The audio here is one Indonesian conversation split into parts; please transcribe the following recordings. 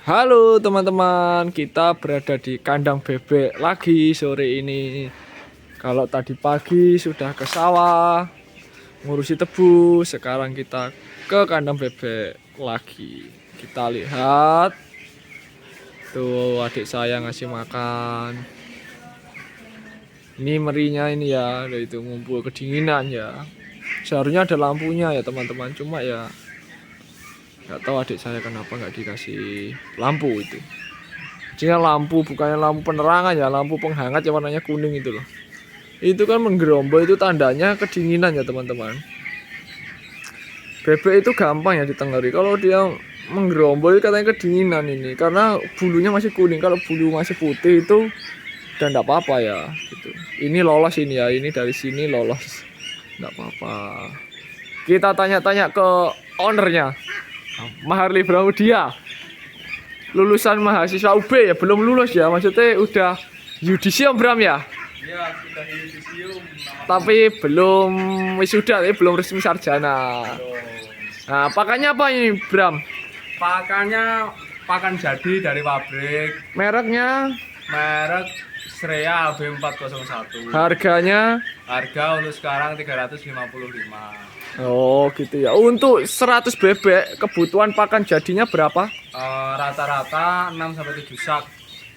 Halo teman-teman, kita berada di kandang bebek lagi sore ini. Kalau tadi pagi sudah ke sawah ngurusi tebu, sekarang kita ke kandang bebek lagi. Kita lihat tuh adik saya ngasih makan. Ini merinya ini ya, itu ngumpul kedinginan ya. Seharusnya ada lampunya ya teman-teman, cuma ya nggak tahu adik saya kenapa nggak dikasih lampu itu. Jika lampu bukannya lampu penerangan ya, lampu penghangat yang warnanya kuning itu loh. Itu kan menggerombol, itu tandanya kedinginan ya teman-teman. Bebek itu gampang ya ditengeri. Kalau dia menggerombol katanya kedinginan ini, karena bulunya masih kuning. Kalau bulu masih putih itu dan enggak apa-apa ya gitu. Ini lolos ini ya, ini dari sini lolos. Enggak apa-apa. Kita tanya-tanya ke ownernya. Maharli Bramudia, lulusan mahasiswa UB ya, belum lulus ya, maksudnya udah yudisium Bram ya? Iya, sudah yudisium. Tapi belum wisuda, tapi belum resmi sarjana. Nah, pakannya apa ini Bram? Pakannya pakan jadi dari pabrik, Mereknya, merek Shrea B401. harganya? Harga untuk sekarang 355. Oh gitu ya. Untuk 100 bebek kebutuhan pakan jadinya berapa? Rata-rata 6 sampai 7 sak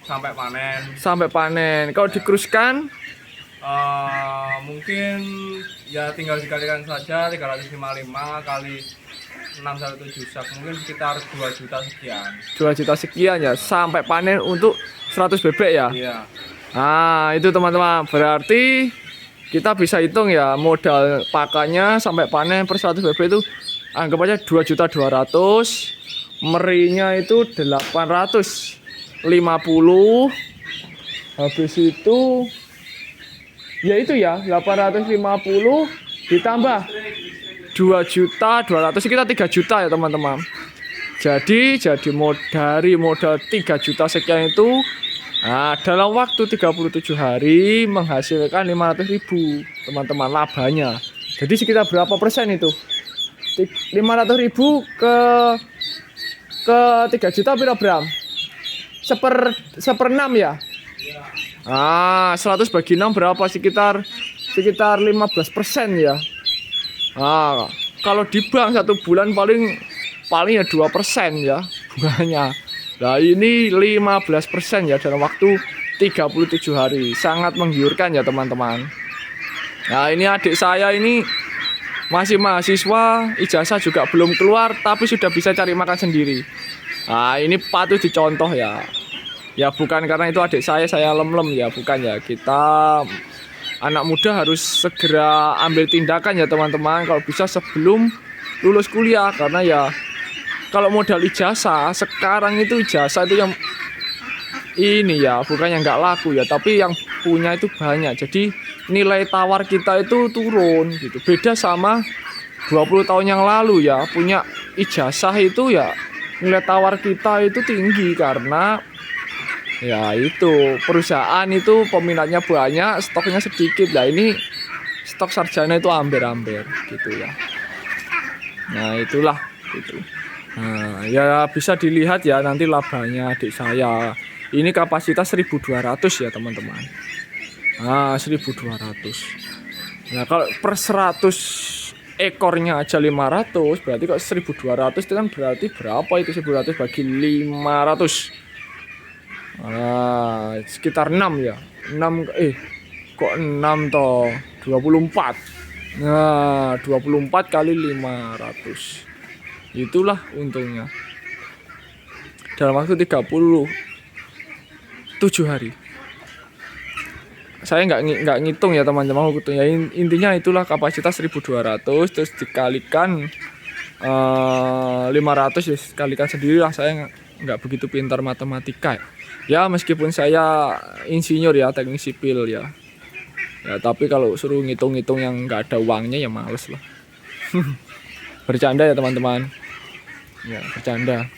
sampai panen. Sampai panen. Kalau dikeruskan? Mungkin ya tinggal dikalikan saja 355 kali 6 sampai 7 sak, mungkin sekitar 2 juta sekian. 2 juta sekian ya, sampai panen untuk 100 bebek ya? Iya. Nah itu teman-teman, berarti kita bisa hitung ya modal pakannya sampai panen per 100 bebek itu anggap aja 2.200.000, merinya itu 850, habis itu ya itu ya 850 ditambah 2.200.000, kita 3 juta ya teman-teman. Jadi dari modal 3 juta sekian itu, nah, dalam waktu 37 hari menghasilkan 500.000 teman-teman labanya. Jadi sekitar berapa persen itu? 500.000 ke 3 juta berapa Bram? Seper 6 ya? Ah, 100 bagi 6 berapa? Sekitar 15% ya. Ah, kalau di bank 1 bulan paling ya 2% ya bunganya. Nah ini 15% ya dalam waktu 37 hari. Sangat menggiurkan ya teman-teman. Nah ini adik saya ini masih mahasiswa, ijazah juga belum keluar, tapi sudah bisa cari makan sendiri. Nah ini patut dicontoh ya. Ya bukan karena itu adik saya lem-lem ya, bukan ya. Kita anak muda harus segera ambil tindakan ya teman-teman. Kalau bisa sebelum lulus kuliah, karena ya kalau modal ijazah sekarang itu ijazah itu yang ini ya bukan yang nggak laku ya, tapi yang punya itu banyak. Jadi nilai tawar kita itu turun gitu. Beda sama 20 tahun yang lalu ya, punya ijazah itu ya nilai tawar kita itu tinggi karena ya itu perusahaan itu peminatnya banyak, stoknya sedikit. Lah ini stok sarjana itu amber-amber gitu ya. Nah itulah itu. Nah, ya bisa dilihat ya nanti labanya adik saya. Ini kapasitas 1.200 ya teman-teman. Nah 1.200. Nah kalau per 100 ekornya aja 500, berarti kok 1.200 itu kan berarti berapa itu 1.200 bagi 500? Nah sekitar 6 ya. 6 kok 6 toh 24. Nah 24 kali 500. Itulah untungnya dalam waktu 37 hari. Saya nggak ngitung ya teman-teman, ya intinya itulah kapasitas 1.200 terus dikalikan 500 ya, kalikan sendiri lah. Saya nggak begitu pintar matematika ya, meskipun saya insinyur ya, teknik sipil ya. Ya tapi kalau suruh ngitung-ngitung yang nggak ada uangnya ya males lah. Bercanda ya teman-teman. Ya, bercanda.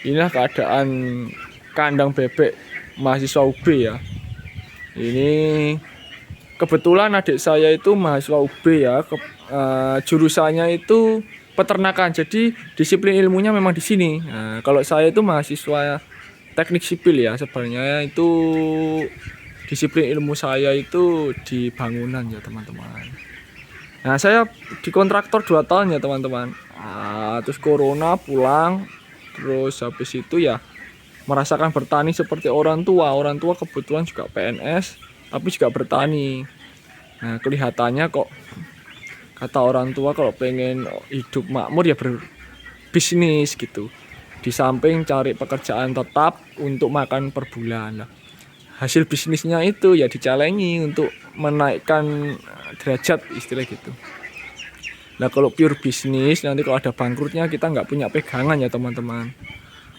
Inilah keadaan kandang bebek mahasiswa UB ya. Ini kebetulan adik saya itu mahasiswa UB ya. Jurusannya itu peternakan. Jadi disiplin ilmunya memang di sini. Nah, kalau saya itu mahasiswa teknik sipil ya, sebenarnya itu disiplin ilmu saya itu di bangunan ya teman-teman. Nah, saya di kontraktor 2 tahun ya teman-teman. Terus corona pulang, terus habis itu ya merasakan bertani seperti orang tua. Orang tua kebetulan juga PNS, tapi juga bertani. Nah, kelihatannya kok kata orang tua kalau pengen hidup makmur ya berbisnis gitu. Di samping cari pekerjaan tetap untuk makan per bulan. Nah, hasil bisnisnya itu ya dicalengi untuk menaikkan derajat istilah gitu. Nah, kalau pure bisnis nanti kalau ada bangkrutnya kita nggak punya pegangan ya teman-teman.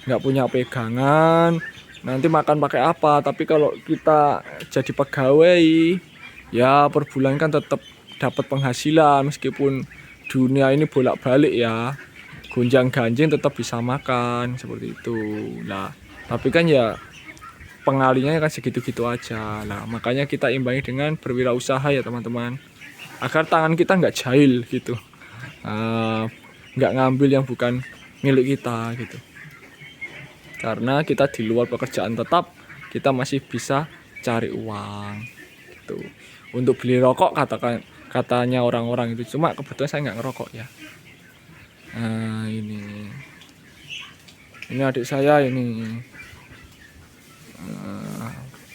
Nggak punya pegangan, nanti makan pakai apa. Tapi kalau kita jadi pegawai ya per bulan kan tetap dapat penghasilan, meskipun dunia ini bolak-balik ya, gonjang-ganjing tetap bisa makan seperti itu. Nah, tapi kan ya pengalinya kan segitu-gitu aja. Nah, makanya kita imbangi dengan berwirausaha ya teman-teman, agar tangan kita nggak jahil gitu, nggak ngambil yang bukan milik kita gitu. Karena kita di luar pekerjaan tetap, kita masih bisa cari uang gitu. Untuk beli rokok katanya orang-orang itu, cuma kebetulan saya nggak ngerokok ya. Nah, ini adik saya ini,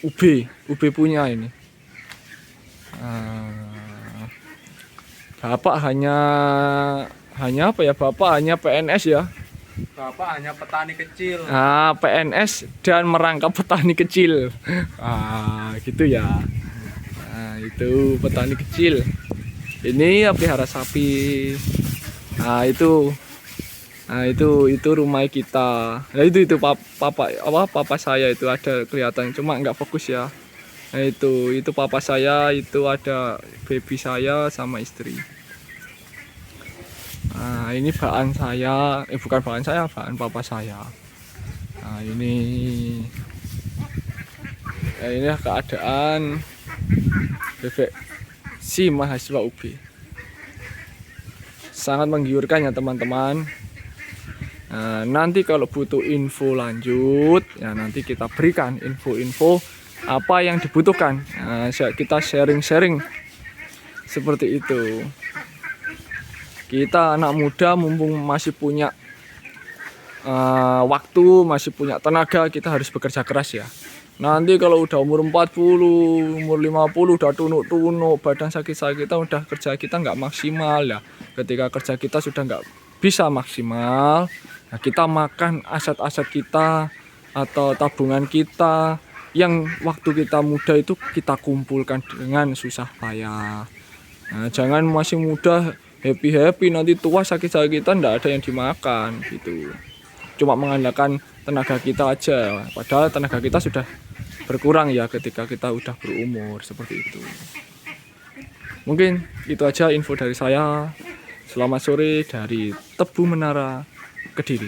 UB punya ini. Bapak hanya apa ya? Bapak hanya PNS ya. Bapak hanya petani kecil. PNS dan merangkap petani kecil. Gitu ya. Nah, itu petani kecil. Ini ya pelihara sapi. Itu rumah kita. Nah, itu papa saya itu ada kelihatan, cuma nggak fokus ya. Nah, itu papa saya, itu ada baby saya sama istri. Nah, ini bahan saya, bukan bahan saya, bahan papa saya. Nah, ini keadaan bebek si mahasiswa UB. Sangat menggiurkan ya teman-teman. Nah, nanti kalau butuh info lanjut ya nanti kita berikan info-info apa yang dibutuhkan. Nah, kita sharing-sharing seperti itu. Kita anak muda mumpung masih punya waktu, masih punya tenaga, kita harus bekerja keras ya. Nanti kalau udah umur 40, umur 50 udah tunuk-tunuk, badan sakit-sakitan, udah kerja kita nggak maksimal ya. Ketika kerja kita sudah nggak bisa maksimal, nah kita makan aset-aset kita atau tabungan kita yang waktu kita muda itu kita kumpulkan dengan susah payah. Nah, jangan masih muda happy-happy nanti tua sakit-sakitan nggak ada yang dimakan gitu. Cuma mengandalkan tenaga kita aja, padahal tenaga kita sudah berkurang ya ketika kita udah berumur seperti itu. Mungkin itu aja info dari saya. Selamat sore dari Tebu Menara, Kediri.